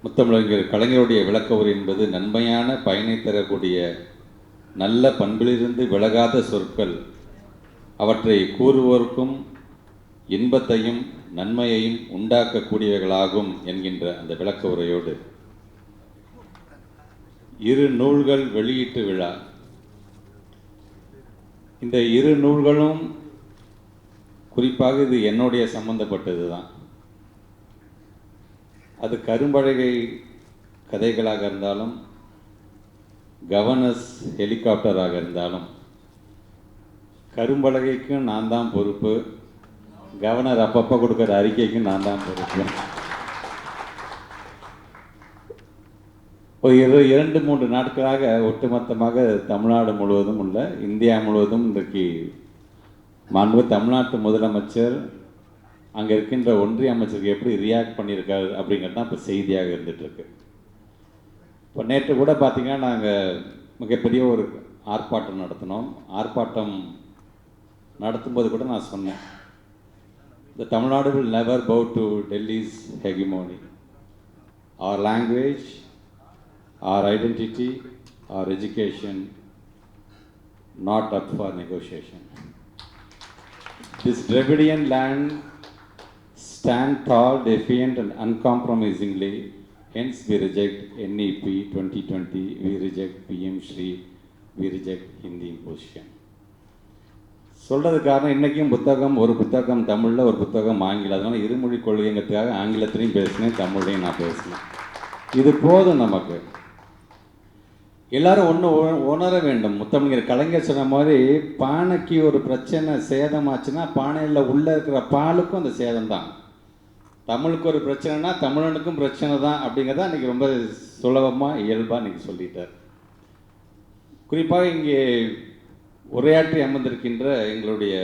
முத்தமிழறிஞர் கலைஞருடைய விளக்க உரை என்பது நன்மையான பயனை தரக்கூடிய நல்ல பண்பிலிருந்து விலகாத சொற்கள், அவற்றை கூறுவோருக்கும் இன்பத்தையும் நன்மையையும் உண்டாக்கக்கூடியவைகளாகும் என்கின்ற அந்த விளக்க உரையோடு 2 நூல்கள் வெளியீட்டு விழா. இந்த 2 நூல்களும் குறிப்பாக இது என்னுடைய சம்பந்தப்பட்டது தான். அது கரும்பலகை கதைகளாக இருந்தாலும், கவர்னர்ஸ் ஹெலிகாப்டராக இருந்தாலும், கரும்பலகைக்கும் நான் தான் பொறுப்பு, கவர்னர் அப்பப்போ கொடுக்குற அறிக்கைக்கும் நான் தான் பொறுப்பு. ஒரு 2-3 நாட்களாக ஒட்டுமொத்தமாக தமிழ்நாடு முழுவதும் உள்ள, இந்தியா முழுவதும் இன்றைக்கு மாண்பு தமிழ்நாட்டு முதலமைச்சர் அங்கே இருக்கின்ற ஒன்றிய அமைச்சருக்கு எப்படி ரியாக்ட் பண்ணியிருக்காரு அப்படிங்கிறது தான் இப்போ செய்தியாக இருந்துகிட்ருக்கு. இப்போ நேற்று கூட பார்த்திங்கன்னா நாங்கள் மிகப்பெரிய ஒரு ஆர்ப்பாட்டம் நடத்தினோம். ஆர்ப்பாட்டம் நடத்தும்போது கூட நான் சொன்னேன், இந்த Tamil Nadu will never bow to Delhi's hegemony. Our language, our identity, our education, not up for negotiation. This Dravidian land stand tall, defiant and uncompromisingly. Hence we reject NEP 2020, we reject PM Shri, we reject Hindi imposition. சொல்கிறது காரணம், இன்றைக்கும் ஒரு புத்தகம் தமிழில், ஒரு புத்தகம் ஆங்கிலம். அதனால் இருமொழி கொள்கைங்கிறதுக்காக ஆங்கிலத்திலையும் பேசினேன், தமிழ்லையும் நான் பேசினேன். இது போதும். நமக்கு எல்லாரும் ஒன்று உணர வேண்டும். முத்தமிழர் கலைஞர் சொன்ன மாதிரி, பானைக்கு ஒரு பிரச்சனை சேதமாச்சுன்னா பானையில் உள்ளே இருக்கிற பாலுக்கும் அந்த சேதம் தான். தமிழுக்கு ஒரு பிரச்சனைனா தமிழனுக்கும் பிரச்சனை தான் அப்படிங்கிறத அன்றைக்கி ரொம்ப சுலபமாக இயல்பாக இன்றைக்கி சொல்லிட்டார். குறிப்பாக இங்கே உரையாற்றி அமர்ந்திருக்கின்ற எங்களுடைய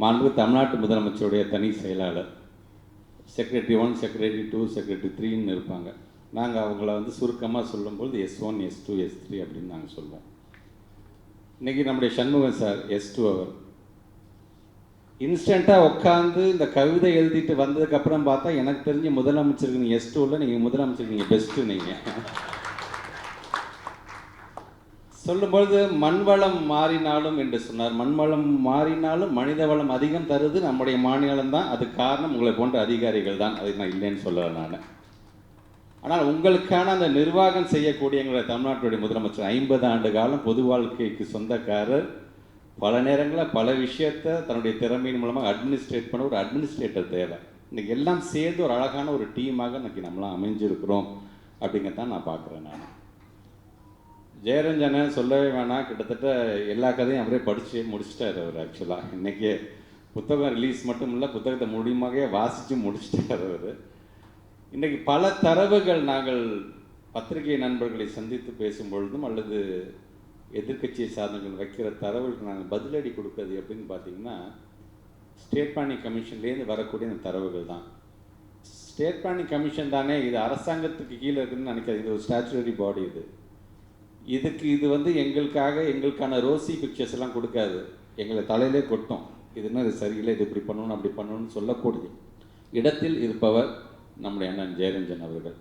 மாண்பு தமிழ்நாட்டு முதலமைச்சருடைய தனி செயலாளர், செக்ரட்டரி 1, செக்ரட்டரி 2, செக்ரட்டரி 3ன்னு இருப்பாங்க. நாங்கள் அவங்கள சுருக்கமாக சொல்லும்போது S1, S2, S3 அப்படின்னு நாங்கள் சொல்லுவோம். இன்றைக்கி நம்முடைய சண்முகம் சார் S2 அவர் இன்ஸ்டண்ட்டாக உட்காந்து இந்த கவிதை எழுதிட்டு வந்ததுக்கப்புறம் பார்த்தா, எனக்கு தெரிஞ்ச முதலமைச்சருக்கு நீங்கள் S2வில், நீங்கள் முதலமைச்சருக்கு நீங்கள் பெஸ்ட்டு. நீங்கள் சொல்லும்பொழுது மண்வளம் மாறினாலும் என்று சொன்னார். மண்வளம் மாறினாலும் மனித வளம் அதிகம் தருது நம்முடைய மாநிலம் தான். அதுக்கு காரணம் உங்களை போன்ற அதிகாரிகள் தான். அதுக்கு நான் இல்லைன்னு சொல்லலை நான். ஆனால் உங்களுக்கான அந்த நிர்வாகம் செய்யக்கூடிய எங்களுடைய தமிழ்நாட்டுடைய முதலமைச்சர் 50 ஆண்டு காலம் பொது வாழ்க்கைக்கு சொந்தக்காரர். பல நேரங்களில் பல விஷயத்தை தன்னுடைய திறமையின் மூலமாக அட்மினிஸ்ட்ரேட் பண்ண ஒரு அட்மினிஸ்ட்ரேட்டர் தேவை. இன்றைக்கி எல்லாம் சேர்ந்து ஒரு அழகான ஒரு டீமாக இன்றைக்கி நம்மளாம் அமைஞ்சிருக்கிறோம் அப்படிங்கிறதான் நான் பார்க்குறேன். நான் ஜெயரஞ்சனை சொல்லவே வேணாம், கிட்டத்தட்ட எல்லா கதையும் அவரே படித்து முடிச்சிட்டார் அவர். ஆக்சுவலாக இன்றைக்கி புத்தகம் ரிலீஸ் மட்டும் இல்லை, புத்தகத்தை முழுமையாக வாசித்து முடிச்சிட்டார் அவர். இன்றைக்கி பல தரவுகள் நாங்கள் பத்திரிகை நண்பர்களை சந்தித்து பேசும்பொழுதும் அல்லது எதிர்கட்சியை சார்ந்தவர்கள் வைக்கிற தரவுகளுக்கு நாங்கள் பதிலடி கொடுக்குறது எப்படின்னு பார்த்தீங்கன்னா, ஸ்டேட் பிளானிங் கமிஷன்லேருந்து வரக்கூடிய அந்த தரவுகள் தான். ஸ்டேட் பிளானிங் கமிஷன் தானே, இது அரசாங்கத்துக்கு கீழே இருக்குதுன்னு நினைக்காது. இது ஒரு ஸ்டாச்சுரரி பாடி. இது எங்களுக்கான ரோசி பிக்சர்ஸ் எல்லாம் கொடுக்காது, எங்களை தலையிலே கொட்டும். இதுன்னா இது சரியில்லை, இது இப்படி பண்ணணும் அப்படி பண்ணணும்னு சொல்லக்கூடிய இடத்தில் இருப்பவர் நம்முடைய அண்ணன் ஜெயரஞ்சன் அவர்கள்.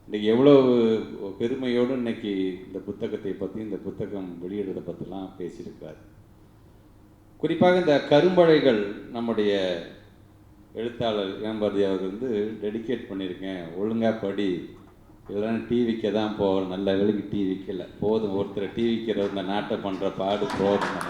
இன்றைக்கி எவ்வளோ பெருமையோடு இன்றைக்கி இந்த புத்தகத்தை பற்றி, இந்த புத்தகம் வெளியிடுறதை பற்றிலாம் பேசியிருக்கார். குறிப்பாக இந்த கரும்பழைகள் நம்முடைய எழுத்தாளர் இளம்பரதி அவர்கள் டெடிகேட் பண்ணியிருக்கேன், ஒழுங்காக படி, இதெல்லாம் டிவிக்கு தான் போகணும். நல்ல வேலைக்கு டிவிக்கு இல்லை, போதும் ஒருத்தர் டிவிக்கிற இந்த நாட்டை பண்ணுற பாடு போதும்.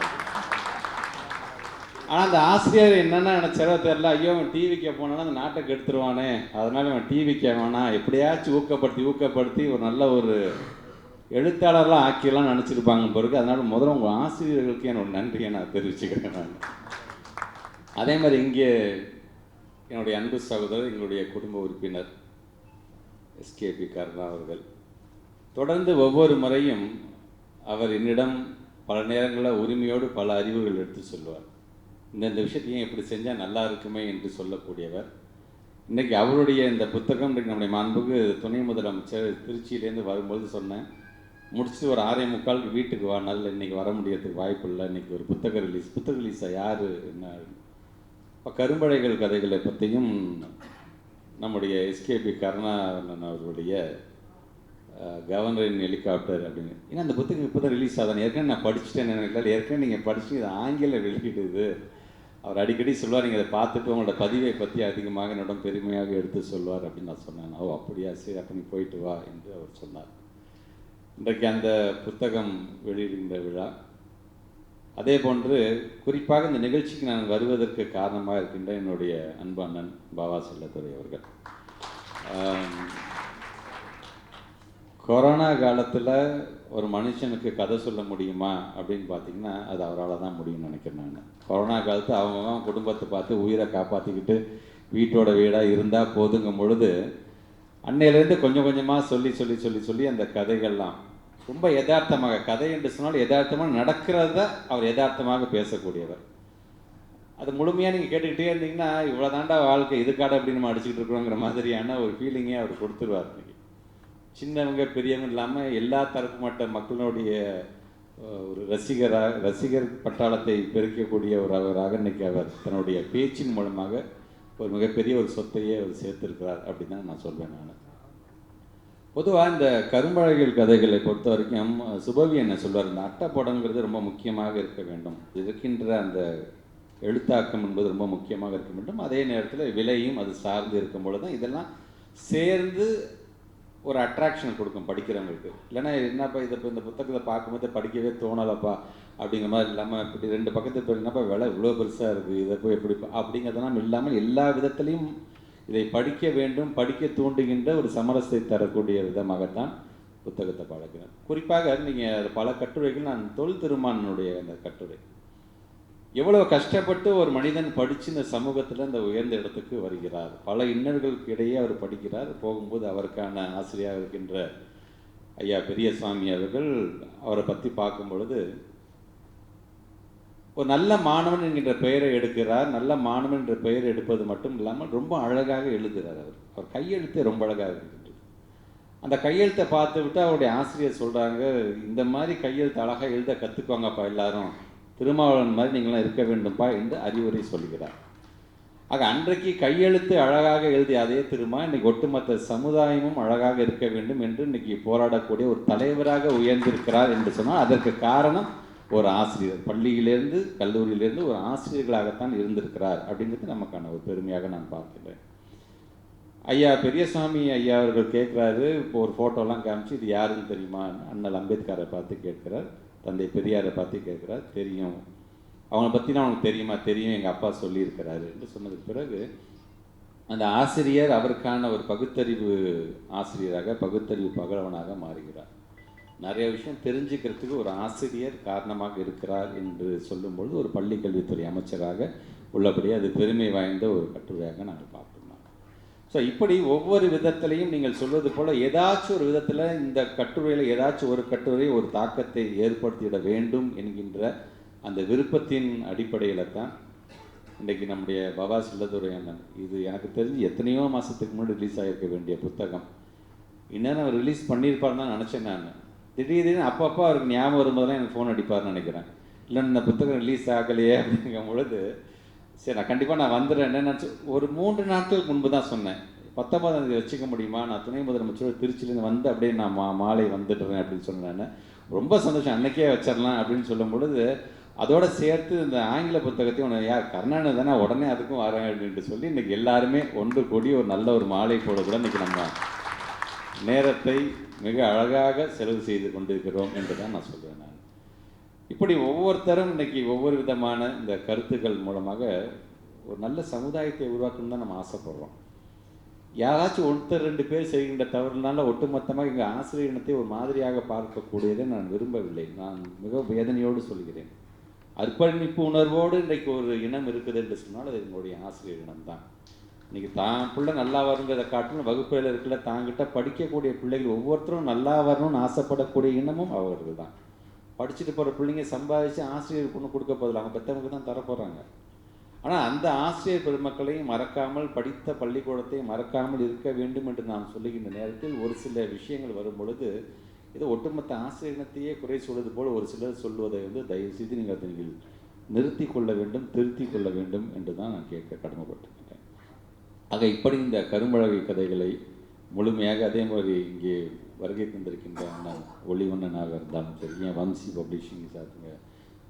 ஆனால் அந்த ஆசிரியர் என்னென்ன நினச்சாரோ தெரில, ஐயோ அவன் டிவிக்கு போனாலும் அந்த நாட்டை கெடுத்துருவானே, அதனால் அவன் டிவிக்கு வேணாம், எப்படியாச்சும் ஊக்கப்படுத்தி ஒரு நல்ல ஒரு எழுத்தாளர்லாம் ஆக்கியெல்லாம் நினச்சிருப்பாங்க பிறகு. அதனால் முதல்ல உங்கள் ஆசிரியர்களுக்கு என்னோட நன்றியை நான் தெரிவிச்சுக்கிறேன். நான் அதே மாதிரி இங்கே என்னுடைய அன்பு சகோதரர், எங்களுடைய குடும்ப உறுப்பினர் SKP கருணா அவர்கள் தொடர்ந்து ஒவ்வொரு முறையும் அவர் என்னிடம் பல நேரங்களில் உரிமையோடு பல அறிவுகள் எடுத்து சொல்லுவார். இந்த விஷயத்தையும் எப்படி செஞ்சால் நல்லா இருக்குமே என்று சொல்லக்கூடியவர். இன்றைக்கி அவருடைய இந்த புத்தகம் இன்றைக்கி நம்முடைய மாண்புக்கு துணை முதலமைச்சர் திருச்சியிலேருந்து வரும்போது சொன்னேன், முடிச்சுட்டு ஒரு 6:45 வீட்டுக்கு வா, நல்ல இன்றைக்கி வர முடியறதுக்கு வாய்ப்பு இல்லை, இன்றைக்கி ஒரு புத்தக ரிலீஸை யார் என்ன. இப்போ கரும்பழைகள் கதைகளை பற்றியும் நம்முடைய எஸ்கேபி கருணாகரன் அவர்களுடைய கவர்னரின் ஹெலிகாப்டர் அப்படின்னு. ஏன்னா அந்த புத்தகம் இப்போ தான் ரிலீஸ் ஆகுது. ஏற்கனவே நான் படிச்சுட்டேன். இல்லை ஏற்கனவே நீங்கள் படிச்சு இது ஆங்கில வெளியிடுது. அவர் அடிக்கடி சொல்லுவார், நீங்கள் அதை பார்த்துட்டு உங்களோட பதிவை பற்றி அதிகமாக என்னிடம் பெருமையாக எடுத்து சொல்வார் அப்படின்னு நான் சொன்னேன். ஓ அப்படியா, சரி அப்போ நீ போயிட்டு வா என்று அவர் சொன்னார். இன்றைக்கு அந்த புத்தகம் வெளியிடுகின்ற விழா. அதே போன்று குறிப்பாக இந்த நிகழ்ச்சிக்கு நான் வருவதற்கு காரணமாக இருக்கின்ற என்னுடைய அன்பு அண்ணன் பாவா செல்லத்துறை அவர்கள். கொரோனா காலத்தில் ஒரு மனுஷனுக்கு கதை சொல்ல முடியுமா அப்படின்னு பார்த்தீங்கன்னா அது அவரால் தான் முடியும்னு நினைக்கிறேன். நான் கொரோனா காலத்து அவங்க குடும்பத்தை பார்த்து உயிரை காப்பாற்றிக்கிட்டு வீட்டோட வீடாக இருந்தால் போதுங்கும் பொழுது அன்னையிலேருந்து கொஞ்சம் கொஞ்சமாக சொல்லி அந்த கதைகள்லாம் ரொம்ப யதார்த்தமாக, கதை என்று சொன்னால் யதார்த்தமாக நடக்கிறத அவர் யதார்த்தமாக பேசக்கூடியவர். அது முழுமையாக நீங்கள் கேட்டுக்கிட்டே இருந்தீங்கன்னா இவ்வளோ தாண்டா வாழ்க்கை, இதுக்காட அப்படின்னு நம்ம அடிச்சுக்கிட்டு இருக்கிறோங்கிற மாதிரியான ஒரு ஃபீலிங்கே அவர் கொடுத்துருவார். இன்னைக்கு சின்னவங்க பெரியவங்க இல்லாமல் எல்லா தரப்பு மட்ட மக்களுடைய ஒரு ரசிகர் பட்டாளத்தை பெருக்கக்கூடிய ஒரு அவராக இன்னைக்கு அவர் தன்னுடைய பேச்சின் மூலமாக ஒரு மிகப்பெரிய ஒரு சொத்தையே அவர் சேர்த்திருக்கிறார் அப்படின்னு தான் நான் சொல்வேன். நான் பொதுவாக இந்த கரும்பழகியல் கதைகளை பொறுத்த வரைக்கும் சுபவி என்ன சொல்வார், இந்த அட்டைப்படங்கிறது ரொம்ப முக்கியமாக இருக்க வேண்டும், இருக்கின்ற அந்த எழுத்தாக்கம் என்பது ரொம்ப முக்கியமாக இருக்க வேண்டும், அதே நேரத்தில் விலையும் அது சார்ந்து இருக்கும் பொழுது தான் இதெல்லாம் சேர்ந்து ஒரு அட்ராக்ஷன் கொடுக்கும் படிக்கிறவங்களுக்கு. இல்லைன்னா என்னப்பா இதை இப்போ இந்த புத்தகத்தை பார்க்கும்போது படிக்கவே தோணலைப்பா அப்படிங்கிற மாதிரி இல்லாமல் இப்படி 2 பக்கத்தை போயிருந்தாப்பா விலை இவ்வளோ பெருசாக இருக்குது, இதை போய் எப்படி அப்படிங்கிறதெல்லாம் இல்லாமல் எல்லா விதத்துலேயும் இதை படிக்க வேண்டும், படிக்க தூண்டுகின்ற ஒரு சமரசத்தை தரக்கூடிய விதமாகத்தான் புத்தகத்தை பழக்கிறேன். குறிப்பாக நீங்கள் பல கட்டுரைகள், நான் தொல் திருமானுடைய அந்த கட்டுரை, எவ்வளோ கஷ்டப்பட்டு ஒரு மனிதன் படித்து இந்த சமூகத்தில் இந்த உயர்ந்த இடத்துக்கு வருகிறார், பல இன்னல்களுக்கு இடையே அவர் படிக்கிறார். போகும்போது அவருக்கான ஆசிரியராக இருக்கின்ற ஐயா பெரியசாமி அவர்கள் அவரை பற்றி பார்க்கும் பொழுது ஒரு நல்ல மாணவன் என்கின்ற பெயரை எடுக்கிறார். நல்ல மாணவன் என்ற பெயரை எடுப்பது மட்டும் இல்லாமல் ரொம்ப அழகாக எழுதுகிறார். அவர் கையெழுத்தே ரொம்ப அழகாக இருக்கின்றது. அந்த கையெழுத்தை பார்த்து விட்டு அவருடைய ஆசிரியர் சொல்கிறாங்க, இந்த மாதிரி கையெழுத்து அழகாக எழுத கற்றுக்குவாங்கப்பா எல்லாரும், திருமாவளவன் மாதிரி நீங்களாம் இருக்க வேண்டும்ப்பா என்று அறிவுரை சொல்கிறார். ஆக அன்றைக்கு கையெழுத்து அழகாக எழுதிய அதே திருமா இன்னைக்கு ஒட்டுமொத்த சமுதாயமும் அழகாக இருக்க வேண்டும் என்று இன்னைக்கு போராடக்கூடிய ஒரு தலைவராக உயர்ந்திருக்கிறார் என்று சொன்னால் அதற்கு காரணம் ஒரு ஆசிரியர். பள்ளியிலேருந்து கல்லூரியிலேருந்து ஒரு ஆசிரியர்களாகத்தான் இருந்திருக்கிறார் அப்படிங்கிறது நமக்கான ஒரு பெருமையாக நான் பார்க்கிறேன். ஐயா பெரியசாமி ஐயா அவர்கள் கேட்குறாரு, இப்போ ஒரு ஃபோட்டோலாம் காமிச்சு இது யாருன்னு தெரியுமா, அண்ணல் அம்பேத்கரை பார்த்து கேட்கிறார், தந்தை பெரியாரை பார்த்து கேட்குறார், தெரியும், அவனை பற்றினா அவனுக்கு தெரியுமா, தெரியும், எங்கள் அப்பா சொல்லியிருக்கிறாரு என்று சொன்னதுக்கு பிறகு அந்த ஆசிரியர் அவருக்கான ஒரு பகுத்தறிவு ஆசிரியராக, பகுத்தறிவு பகலவனாக மாறுகிறார். நிறைய விஷயம் தெரிஞ்சுக்கிறதுக்கு ஒரு ஆசிரியர் காரணமாக இருக்கிறார் என்று சொல்லும்பொழுது ஒரு பள்ளி கல்வித்துறை அமைச்சராக உள்ளபடியே அது பெருமை வாய்ந்த ஒரு கட்டுரையாக நாங்கள் பார்க்கணும். ஸோ இப்படி ஒவ்வொரு விதத்திலையும் நீங்கள் சொல்வது போல் ஏதாச்சும் ஒரு விதத்தில் இந்த கட்டுரையில் ஏதாச்சும் ஒரு கட்டுரை ஒரு தாக்கத்தை ஏற்படுத்திவிட வேண்டும் என்கின்ற அந்த விருப்பத்தின் அடிப்படையில் தான் இன்றைக்கு நம்முடைய பாபா செல்லத்துறை அண்ணன், இது எனக்கு தெரிஞ்சு எத்தனையோ மாதத்துக்கு முன்னாடி ரிலீஸ் ஆகிருக்க வேண்டிய புத்தகம், இன்னும் அவர் ரிலீஸ் பண்ணியிருப்பாருன்னு தான் நினச்சேன். நான் திடீர்னு அப்பப்போ அவருக்கு ஞாபகம் வரும்போதெல்லாம் எனக்கு ஃபோன் அடிப்பார்னு நினைக்கிறேன். இல்லை இந்த புத்தகம் ரிலீஸ் ஆகலையே அப்படிங்கும் பொழுது சரி நான் கண்டிப்பாக நான் வந்துடுறேன். நினச்சி ஒரு 3 நாட்களுக்கு முன்பு தான் சொன்னேன், 19ஆம் தேதி வச்சுக்க முடியுமா, நான் துணை முதலமைச்சர் திருச்சியிலேருந்து வந்து அப்படியே நான் மாலை வந்துடுறேன் அப்படின்னு சொன்னேன். ரொம்ப சந்தோஷம், அன்னைக்கே வச்சிடலாம் அப்படின்னு சொல்லும் பொழுது அதோடு சேர்த்து இந்த ஆங்கில புத்தகத்தையும் ஒன்று யார் கருணாநிதி தானே உடனே அதுக்கும் வரேன் அப்படின்ட்டு சொல்லி இன்றைக்கி எல்லாருமே ஒன்று கூடி ஒரு நல்ல ஒரு மாலை போட கூட இன்றைக்கி நம்ம நேரத்தை மிக அழகாக செலவு செய்து கொண்டிருக்கிறோம் என்று தான் நான் சொல்கிறேன். நான் இப்படி ஒவ்வொருத்தரும் இன்றைக்கி ஒவ்வொரு விதமான இந்த கருத்துக்கள் மூலமாக ஒரு நல்ல சமுதாயத்தை உருவாக்கணும் தான் நம்ம ஆசைப்படுறோம். யாராச்சும் ஒருத்தர் 2 பேர் செய்கின்ற தவறுனால ஒட்டுமொத்தமாக எங்கள் ஆசிரியர் இனத்தை ஒரு மாதிரியாக பார்க்கக்கூடியதை நான் விரும்பவில்லை. நான் மிக வேதனையோடு சொல்கிறேன். அர்ப்பணிப்பு உணர்வோடு இன்றைக்கு ஒரு இனம் இருக்குது என்று சொன்னால் அது எங்களுடைய ஆசிரியர் இனம் தான். இன்றைக்கி தான் பிள்ளை நல்லா வருங்கிறத காட்டிலும் வகுப்பில் இருக்கிற தாங்கிட்ட படிக்கக்கூடிய பிள்ளைகள் ஒவ்வொருத்தரும் நல்லா வரணும்னு ஆசைப்படக்கூடிய இனமும் அவர்கள் தான். படிச்சுட்டு போகிற பிள்ளைங்க சம்பாதிச்சு ஆசிரியருக்கு ஒன்று கொடுக்க போதில்லை, அவங்க பெற்றவங்க தான் தரப்போகிறாங்க. ஆனால் அந்த ஆசிரியர் பெருமக்களையும் மறக்காமல், படித்த பள்ளிக்கூடத்தையும் மறக்காமல் இருக்க வேண்டும் என்று நாம் சொல்லுகின்ற நேரத்தில் ஒரு சில விஷயங்கள் வரும் பொழுது இது ஒட்டுமொத்த ஆசிரியனத்தையே குறை சொல்வது போல் ஒரு சிலர் சொல்வதை தயவு செய்து நீங்கள் அதை நிறுத்தி கொள்ள வேண்டும், திருத்தி கொள்ள வேண்டும் என்று தான் நான் கேட்க கடமைப்பட்டிருக்கிறேன். ஆக இப்படி இந்த கரும்பலகை கதைகளை முழுமையாக அதே மாதிரி இங்கே வருகை தந்திருக்கின்ற அண்ணன் ஒளிவண்ணனாக இருந்தாலும் சரி, ஏன் வம்சி பப்ளிஷிங் சாருங்க,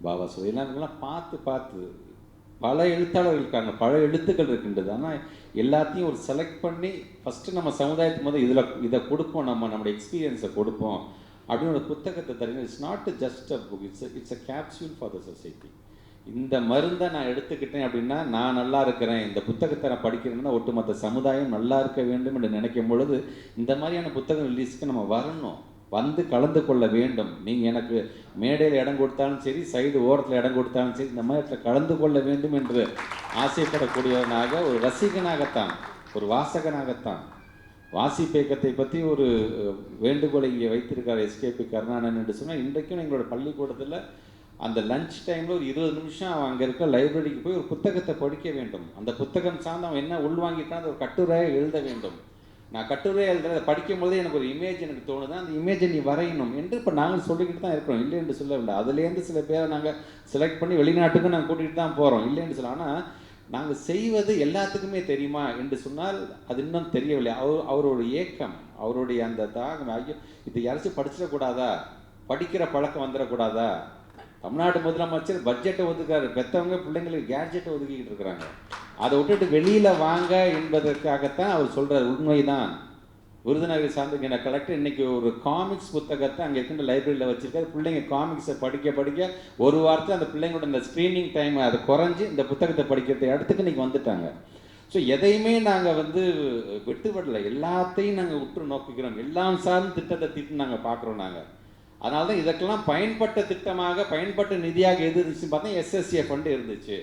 பாபா சொல்லி எல்லாருக்கெல்லாம் பார்த்து பல எழுத்தாளர்கள் இருக்காங்க, பல எழுத்துக்கள் இருக்கின்றது. ஆனால் எல்லாத்தையும் ஒரு செலக்ட் பண்ணி ஃபஸ்ட்டு நம்ம சமுதாயத்துக்கு முதல் இதை கொடுப்போம், நம்மளோட எக்ஸ்பீரியன்ஸை கொடுப்போம் அப்படின்னு ஒரு புத்தகத்தை தருங்க. It's not just a book, it's a capsule for the society. இந்த மருந்தை நான் எடுத்துக்கிட்டேன் அப்படின்னா நான் நல்லா இருக்கிறேன், இந்த புத்தகத்தை நான் படிக்கிறேன்னா ஒட்டுமொத்த சமுதாயம் நல்லா இருக்க வேண்டும் என்று நினைக்கும் பொழுது இந்த மாதிரியான புத்தகம் ரிலீஸ்க்கு நம்ம வரணும், வந்து கலந்து கொள்ள வேண்டும். நீங்கள் எனக்கு மேடையில் இடம் கொடுத்தாலும் சரி, சைடு ஓரத்தில் இடம் கொடுத்தாலும் சரி, இந்த மாதிரி கலந்து கொள்ள வேண்டும் என்று ஆசைப்படக்கூடியவனாக, ஒரு ரசிகனாகத்தான், ஒரு வாசகனாகத்தான். வாசிப்பேக்கத்தை பற்றி ஒரு வேண்டுகோளை இங்கே வைத்திருக்கார் எஸ்கேபி கருணாநிதி என்று சொன்னால், இன்றைக்கும் எங்களோட பள்ளிக்கூடத்தில் அந்த லஞ்ச் டைமில் ஒரு 20 நிமிஷம் அவன் அங்கே இருக்க லைப்ரரிக்கு போய் ஒரு புத்தகத்தை படிக்க வேண்டும். அந்த புத்தகம் சார்ந்து அவன் என்ன உள்வாங்கிட்டான் ஒரு கட்டுரையை எழுத வேண்டும். நான் கட்டுரையை எழுதுறதை படிக்கும் போதே எனக்கு ஒரு இமேஜ் எனக்கு தோணுது, அந்த இமேஜை நீ வரையணும் என்று இப்போ நாங்கள் சொல்லிக்கிட்டு தான் இருக்கிறோம், இல்லை என்று சொல்லவில்லை. அதுலேருந்து சில பேரை நாங்கள் செலக்ட் பண்ணி வெளிநாட்டுக்கும் நாங்கள் கூட்டிகிட்டு தான் போகிறோம், இல்லைன்னு சொல்ல. ஆனால் நாங்கள் செய்வது எல்லாத்துக்குமே தெரியுமா என்று சொன்னால் அது இன்னும் தெரியவில்லை. அவரோட ஏக்கம், அவருடைய அந்த தாகம், ஐயோ இது யாராச்சும் படிச்சிடக்கூடாதா, படிக்கிற பழக்கம் வந்துடக்கூடாதா. தமிழ்நாடு முதலமைச்சர் பட்ஜெட்டை ஒதுக்காரு, பெற்றவங்க பிள்ளைங்களுக்கு கேட்ஜெட்டை ஒதுக்கிக்கிட்டு இருக்கிறாங்க. அதை விட்டுட்டு வெளியில் வாங்க என்பதற்காகத்தான் அவர் சொல்கிறார். உண்மைதான். விருதுநகரை சார்ந்திருக்கிற கலெக்டர் இன்னைக்கு ஒரு காமிக்ஸ் புத்தகத்தை அங்கே இருக்கின்ற லைப்ரரியில் வச்சுருக்காரு. பிள்ளைங்க காமிக்ஸை படிக்க ஒரு வாரத்தில் அந்த பிள்ளைங்களோட இந்த ஸ்க்ரீனிங் டைம் அது குறைஞ்சி இந்த புத்தகத்தை படிக்கிறத இடத்துக்கு இன்றைக்கி வந்துட்டாங்க. ஸோ எதையுமே நாங்கள் விட்டுவிடலை, எல்லாத்தையும் நாங்கள் உற்று நோக்கிக்கிறோம். எல்லாம் சார்ந்த திட்டத்தை நாங்கள் பார்க்குறோம். நாங்கள் அதனால தான் இதற்கெல்லாம் பயன்பட்ட திட்டமாக, பயன்பட்ட நிதியாக எது இருந்துச்சுன்னு பார்த்தா எஸ்எஸ்ஏ ஃபண்டு இருந்துச்சு.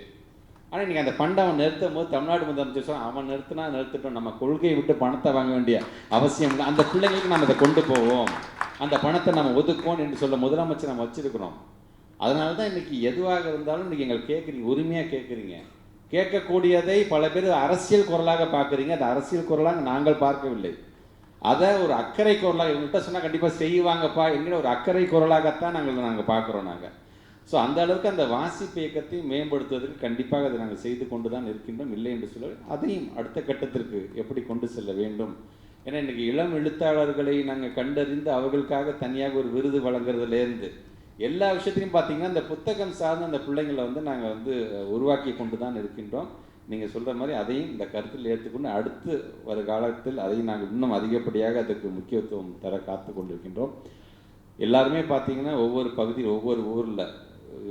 ஆனால் இன்றைக்கி அந்த ஃபண்டை அவன் நிறுத்தும் போது தமிழ்நாடு முதலமைச்சர் சொன்னால் அவன் நிறுத்திட்டோம், நம்ம கொள்கையை விட்டு பணத்தை வாங்க வேண்டிய அவசியம் இல்லை, அந்த பிள்ளைங்களுக்கு நம்ம அதை கொண்டு போவோம், அந்த பணத்தை நம்ம ஒதுக்குவோம் என்று சொல்ல முதலமைச்சர் நம்ம வச்சுருக்கிறோம். அதனால தான் இன்றைக்கி எதுவாக இருந்தாலும் இன்றைக்கி எங்களை கேட்குறீங்க, உரிமையாக கேட்குறீங்க. கேட்கக்கூடியதை பல பேர் அரசியல் குரலாக பார்க்குறீங்க, அது அரசியல் குரலாக நாங்கள் பார்க்கவில்லை. அதை ஒரு அக்கறை குரலாக இவங்கள்ட்ட சொன்னால் கண்டிப்பாக செய்வாங்கப்பா என்கிற ஒரு அக்கறை குரலாகத்தான் நாங்கள் பார்க்குறோம். நாங்கள் ஸோ அந்த அளவுக்கு அந்த வாசிப்பு இயக்கத்தை மேம்படுத்துவதற்கு கண்டிப்பாக அதை நாங்கள் செய்து கொண்டு தான் இருக்கின்றோம். இல்லை என்று சொல்ல அதையும் அடுத்த கட்டத்திற்கு எப்படி கொண்டு செல்ல வேண்டும். ஏன்னா இன்றைக்கி இளம் எழுத்தாளர்களை நாங்கள் கண்டறிந்து அவர்களுக்காக தனியாக ஒரு விருது வழங்குறதுலேருந்து எல்லா விஷயத்தையும் பார்த்திங்கன்னா இந்த புத்தகம் சார்ந்த அந்த பிள்ளைங்களை நாங்கள் உருவாக்கி கொண்டு தான் இருக்கின்றோம். நீங்கள் சொல்கிற மாதிரி அதையும் இந்த கருத்தில் ஏற்றுக்கொண்டு அடுத்து வரும் காலத்தில் அதையும் நாங்கள் இன்னும் அதிகப்படியாக அதுக்கு முக்கியத்துவம் தர காத்து கொண்டிருக்கின்றோம். எல்லாருமே பார்த்திங்கன்னா ஒவ்வொரு பகுதியில் ஒவ்வொரு ஊரில்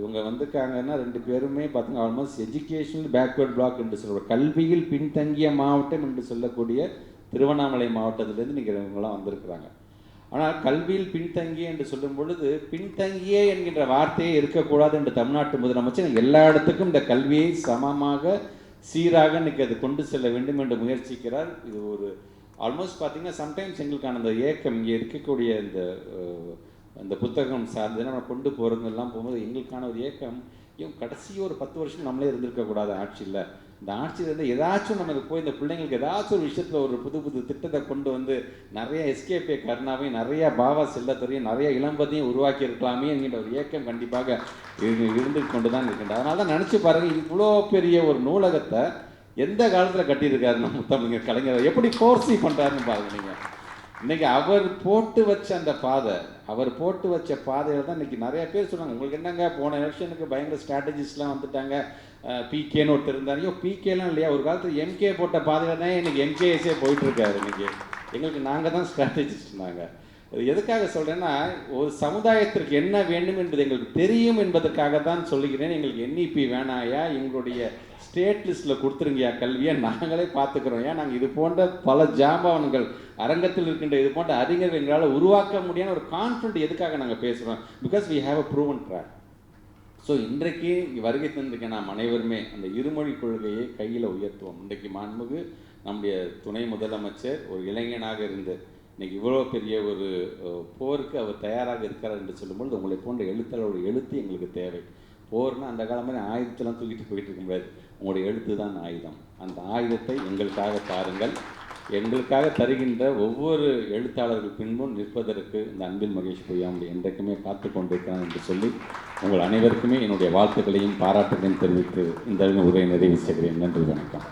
இவங்க வந்திருக்காங்கன்னா 2 பேருமே பார்த்திங்கன்னா ஆல்மோஸ்ட் எஜுகேஷனல் பேக்வேர்ட் பிளாக் என்று சொல்கிற கல்வியில் பின்தங்கிய மாவட்டம் என்று சொல்லக்கூடிய திருவண்ணாமலை மாவட்டத்திலேருந்து நீங்கள் இவங்களாம் வந்திருக்கிறாங்க. ஆனால் கல்வியில் பின்தங்கிய என்று சொல்லும் பொழுது பின்தங்கிய என்கின்ற வார்த்தையே இருக்கக்கூடாது என்று தமிழ்நாட்டு முதலமைச்சர் எல்லா இடத்துக்கும் இந்த கல்வியை சமமாக சீராக இன்றைக்கி அது கொண்டு செல்ல வேண்டும் என்று முயற்சிக்கிறார். இது ஒரு ஆல்மோஸ்ட் பார்த்திங்கன்னா சம்டைம்ஸ் எங்களுக்கான அந்த ஏக்கம் இங்கே இருக்கக்கூடிய இந்த புத்தகம் சார்ந்து நம்ம கொண்டு போகிறதுலாம் போகும்போது எங்களுக்கான ஒரு ஏக்கம், இவங்க கடைசி ஒரு 10 வருஷம் நம்மளே இருந்திருக்கக்கூடாது ஆட்சியில். இந்த ஆட்சியில் ஏதாச்சும் நமக்கு போய் இந்த பிள்ளைங்களுக்கு ஏதாச்சும் ஒரு விஷயத்தில் ஒரு புது திட்டத்தை கொண்டு நிறைய எஸ்கேபி கருணாவையும் நிறையா பாபா செல்லத்துறையும் நிறைய இளம்பதியும் உருவாக்கி இருக்கலாமே என்கின்ற ஒரு ஏக்கம் கண்டிப்பாக இருந்து கொண்டு தான் இருக்கின்றது. அதனால தான் நினச்சி பாருங்கள், இவ்வளோ பெரிய ஒரு நூலகத்தை எந்த காலத்தில் கட்டியிருக்காரு நம்ம முத்தமிழர் கலைஞர், எப்படி ஃபோர்ஸி பண்ணுறாருன்னு பாருங்கள். நீங்கள் இன்றைக்கி அவர் போட்டு வச்ச அந்த பாதை, அவர் போட்டு வச்ச பாதையில் தான் இன்றைக்கி நிறைய பேர் சொன்னாங்க, உங்களுக்கு என்னங்க போன எலெக்ஷனுக்கு பயங்கர ஸ்ட்ராட்டஜிஸ்ட்லாம் வந்துட்டாங்க, பிகேன்னு ஒருத்தர் இருந்தார். ஐயோ பிகேலாம் இல்லையா, ஒரு காலத்தில் எம்கே போட்ட பாதையில் தான் இன்றைக்கி எம்கேஎஸே போயிட்டுருக்காரு. இன்றைக்கி எங்களுக்கு நாங்கள் தான் ஸ்ட்ராட்டஜிஸ்ட். நாங்கள் இது எதுக்காக சொல்கிறேன்னா, ஒரு சமுதாயத்திற்கு என்ன வேண்டும் என்பது எங்களுக்கு தெரியும் என்பதற்காக தான் சொல்லுகிறேன். எங்களுக்கு என்இபி வேணாயா, எங்களுடைய ஸ்டேட் லிஸ்ட்டில் கொடுத்துருங்கயா கல்வியை, நாங்களே பார்த்துக்கிறோம். ஏன் நாங்கள் இது போன்ற பல ஜாம்பவன்கள் அரங்கத்தில் இருக்கின்ற இது போன்ற அறிஞர்கள் எங்களால் உருவாக்க முடியாத ஒரு கான்ஃபிடென்ட் எதுக்காக நாங்கள் பேசுகிறோம், because we have a proven track. So இன்றைக்கு வருகை தந்திருக்க நாம் அனைவருமே அந்த இருமொழி கொள்கையை கையில் உயர்த்துவோம். இன்றைக்கு மாண்புமிகு நம்முடைய துணை முதலமைச்சர் ஒரு இளைஞனாக இருந்து இன்றைக்கி இவ்வளோ பெரிய ஒரு போருக்கு அவர் தயாராக இருக்கிறார் என்று சொல்லும்போது உங்களை போன்ற எழுத்தாளருடைய எழுத்து எங்களுக்கு தேவை. போர்னால் அந்த காலம் மாதிரி ஆயுதத்தெல்லாம் தூக்கிட்டு போயிட்டு இருக்க முடியாது, உங்களுடைய எழுத்து தான் ஆயுதம். அந்த ஆயுதத்தை எங்களுக்காக தாருங்கள். எங்களுக்காக தருகின்ற ஒவ்வொரு எழுத்தாளர்கள் பின்பும் நிற்பதற்கு இந்த அன்பில் மகேஷ் பொய்யாமொழி என்றைக்குமே காத்து கொண்டிருக்கிறான் என்று சொல்லி உங்கள் அனைவருக்குமே என்னுடைய வாழ்த்துக்களையும் பாராட்டுகளையும் தெரிவித்து இந்த உரையை நிறைவு செய்கிறேன். நன்றி, வணக்கம்.